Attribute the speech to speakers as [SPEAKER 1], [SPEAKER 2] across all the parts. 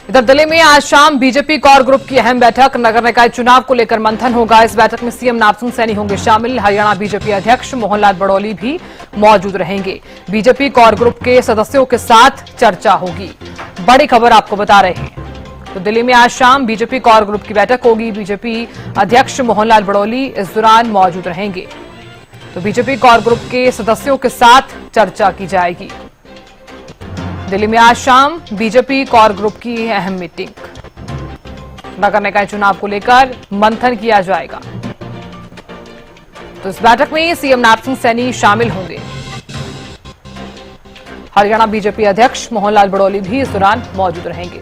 [SPEAKER 1] इधर दिल्ली में आज शाम बीजेपी कोर ग्रुप की अहम बैठक। नगर निकाय चुनाव को लेकर मंथन होगा। इस बैठक में सीएम नापसिंह सैनी होंगे शामिल। हरियाणा बीजेपी अध्यक्ष मोहनलाल बड़ौली भी मौजूद रहेंगे। बीजेपी कोर ग्रुप के सदस्यों के साथ चर्चा होगी। बड़ी खबर आपको बता रहे हैं। तो दिल्ली में आज शाम बीजेपी कोर ग्रुप की बैठक होगी। बीजेपी अध्यक्ष मोहनलाल बड़ौली इस दौरान मौजूद रहेंगे। तो बीजेपी कोर ग्रुप के सदस्यों के साथ चर्चा की जाएगी। दिल्ली में आज शाम बीजेपी कोर ग्रुप की अहम मीटिंग। नगर निकाय चुनाव को लेकर मंथन किया जाएगा। तो इस बैठक में सीएम नापसिंह सैनी शामिल होंगे। हरियाणा बीजेपी अध्यक्ष मोहनलाल बड़ौली भी इस दौरान मौजूद रहेंगे।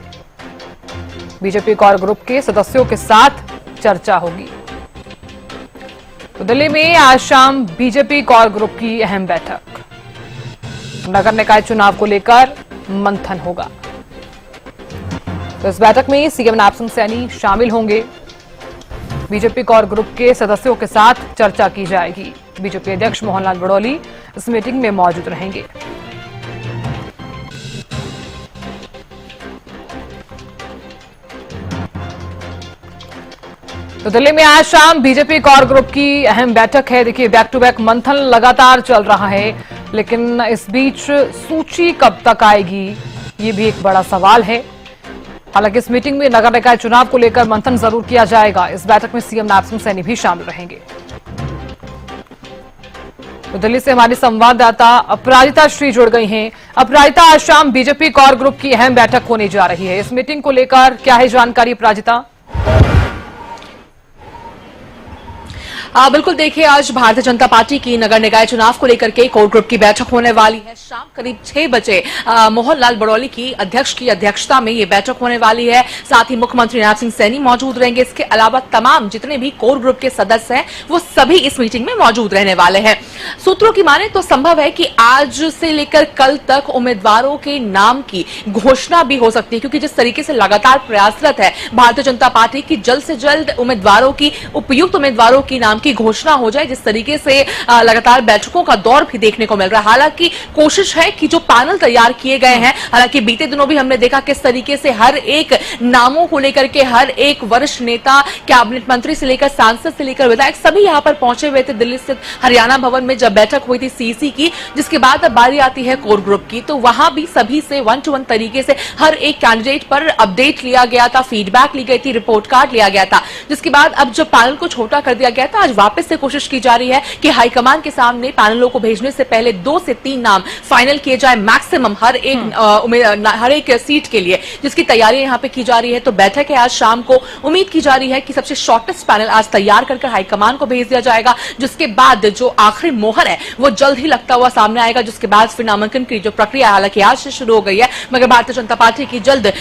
[SPEAKER 1] बीजेपी कोर ग्रुप के सदस्यों के साथ चर्चा होगी। तो दिल्ली में आज शाम बीजेपी कोर ग्रुप की अहम बैठक। नगर निकाय चुनाव को लेकर मंथन होगा। तो इस बैठक में सीएम नापसिंह सैनी शामिल होंगे। बीजेपी कोर ग्रुप के सदस्यों के साथ चर्चा की जाएगी। बीजेपी अध्यक्ष मोहनलाल बड़ौली इस मीटिंग में मौजूद रहेंगे। तो दिल्ली में आज शाम बीजेपी कोर ग्रुप की अहम बैठक है। देखिए, बैक टू बैक मंथन लगातार चल रहा है, लेकिन इस बीच सूची कब तक आएगी, ये भी एक बड़ा सवाल है। हालांकि इस मीटिंग में नगर निकाय चुनाव को लेकर मंथन जरूर किया जाएगा। इस बैठक में सीएम नापसिंह सैनी भी शामिल रहेंगे। तो दिल्ली से हमारी संवाददाता अपराजिता श्री जुड़ गई हैं। अपराजिता, आज शाम बीजेपी कोर ग्रुप की अहम बैठक होने जा रही है। इस मीटिंग को लेकर क्या है जानकारी अपराजिता?
[SPEAKER 2] बिल्कुल, देखिए, आज भारतीय जनता पार्टी की नगर निकाय चुनाव को लेकर के कोर ग्रुप की बैठक होने वाली है। शाम करीब 6 बजे मोहनलाल बड़ौली की अध्यक्षता में ये बैठक होने वाली है। साथ ही मुख्यमंत्री नापसिंह सैनी मौजूद रहेंगे। इसके अलावा तमाम जितने भी कोर ग्रुप के सदस्य हैं वो सभी इस मीटिंग में मौजूद रहने वाले हैं। सूत्रों की माने तो संभव है कि आज से लेकर कल तक उम्मीदवारों के नाम की घोषणा भी हो सकती है, क्योंकि जिस तरीके से लगातार प्रयासरत है भारतीय जनता पार्टी की जल्द से जल्द उम्मीदवारों की, उपयुक्त उम्मीदवारों की नाम की घोषणा हो जाए। जिस तरीके से लगातार बैठकों का दौर भी देखने को मिल रहा है। हालांकि कोशिश है कि जो पैनल तैयार किए गए हैं, हालांकि बीते दिनों भी हमने देखा किस तरीके से हर एक नामों को लेकर के हर एक वरिष्ठ नेता, कैबिनेट मंत्री से लेकर सांसद से लेकर विधायक सभी यहां पर पहुंचे हुए थे। दिल्ली स्थित हरियाणा भवन में जब बैठक हुई थी सीसी की, जिसके बाद अब बारी आती है कोर ग्रुप की, तो वहां भी सभी से 1 to 1 तरीके से हर एक कैंडिडेट पर अपडेट लिया गया था, फीडबैक ली गई थी, रिपोर्ट कार्ड लिया गया था। जिसके बाद अब जब पैनल को छोटा कर दिया गया था, आज वापस से कोशिश की जा रही है कि हाईकमान के सामने पैनलों को भेजने से पहले 2 से 3 नाम फाइनल किए जाए मैक्सिमम हर एक सीट के लिए, जिसकी तैयारी यहां पे की जा रही है। तो बैठक है आज शाम को। उम्मीद की जा रही है कि सबसे शॉर्टेस्ट पैनल आज तैयार कर हाईकमान को भेज दिया जाएगा, जिसके बाद जो आखिरी मोहर है वो जल्द ही लगता हुआ सामने आएगा। जिसके बाद फिर नामांकन की जो प्रक्रिया हालांकि आज से शुरू हो गई है, मगर भारतीय जनता पार्टी की जल्द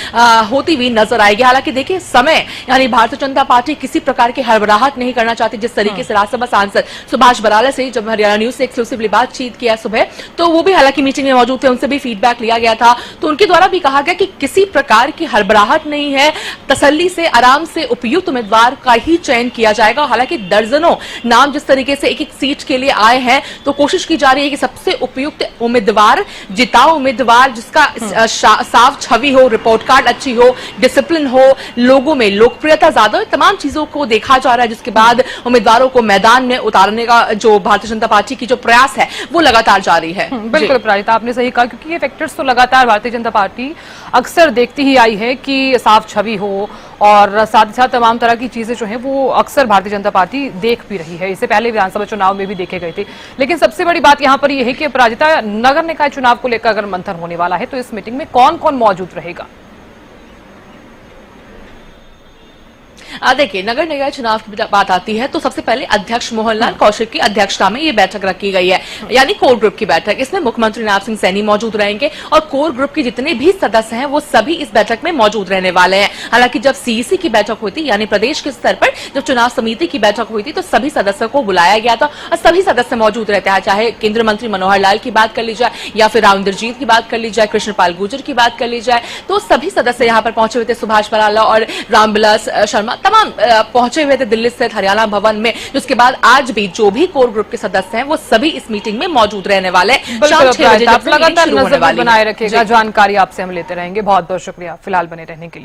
[SPEAKER 2] होती हुई नजर आएगी। हालांकि देखिए, समय यानी भारतीय जनता पार्टी किसी प्रकार की हड़बड़ाहट नहीं करना चाहती। जिस तरीके से राज्यसभा सांसद सुभाष बराला से जब हरियाणा न्यूज से एक्सक्लूसिवली बातचीत किया सुबह, तो वो भी हालांकि मीटिंग में मौजूद थे, उनसे भी फीडबैक लिया गया था। तो उनके द्वारा भी कहा गया कि किसी प्रकार की हड़बड़ाहट नहीं है, तसल्ली से आराम से उपयुक्त उम्मीदवार का ही चयन किया जाएगा। हालांकि दर्जनों नाम जिस तरीके से एक एक सीट के लिए आए हैं, तो कोशिश की जा रही है कि सबसे उपयुक्त उम्मीदवार, जिताऊ उम्मीदवार, जिसका साफ छवि हो, रिपोर्ट कार्ड अच्छी हो, डिसिप्लिन हो, लोगों में लोकप्रियता ज्यादा हो, तमाम चीजों को देखा जा रहा है। जिसके बाद उम्मीदवारों को मैदान में उतारने का जो भारतीय जनता पार्टी की जो प्रयास है वो लगातार जारी है।
[SPEAKER 1] बिल्कुल प्राजिता, आपने सही कहा, क्योंकि ये फैक्टर्स तो लगातार भारतीय जनता पार्टी अक्सर देखती ही आई है कि साफ छवि हो, और साथ ही साथ तमाम तरह की चीजें जो हैं वो अक्सर भारतीय जनता पार्टी देख भी रही है। इससे पहले विधानसभा चुनाव में भी देखे गए थे। लेकिन सबसे बड़ी बात यहाँ पर यह है कि प्राजिता, नगर निकाय चुनाव को लेकर अगर मंथन होने वाला है तो इस मीटिंग में कौन कौन मौजूद रहेगा?
[SPEAKER 2] देखिए, नगर निकाय चुनाव की बात आती है तो सबसे पहले अध्यक्ष मोहनलाल कौशिक की अध्यक्षता में ये बैठक रखी गई है, यानी कोर ग्रुप की बैठक। इसमें मुख्यमंत्री नापसिंह सैनी मौजूद रहेंगे और कोर ग्रुप के जितने भी सदस्य हैं वो सभी इस बैठक में मौजूद रहने वाले हैं। हालांकि जब सीईसी की बैठक हुई थी, यानी प्रदेश के स्तर पर जब चुनाव समिति की बैठक हुई थी, तो सभी सदस्यों को बुलाया गया था और सभी सदस्य मौजूद रहते हैं। चाहे केंद्रीय मंत्री मनोहर लाल की बात कर ली जाए या फिर राव इंद्रजीत की बात कर ली जाए, कृष्णपाल गुर्जर की बात कर ली जाए, तो सभी सदस्य यहाँ पर पहुंचे हुए थे। सुभाष बराला और रामविलास शर्मा तमाम पहुंचे हुए थे दिल्ली स्थित हरियाणा भवन में। जिसके बाद आज भी जो भी कोर ग्रुप के सदस्य हैं वो सभी इस मीटिंग में मौजूद रहने वाले। शाम 6 बजे
[SPEAKER 1] लगातार नजर बनाए रखेगा। जानकारी आपसे हम लेते रहेंगे। बहुत बहुत शुक्रिया फिलहाल बने रहने के लिए।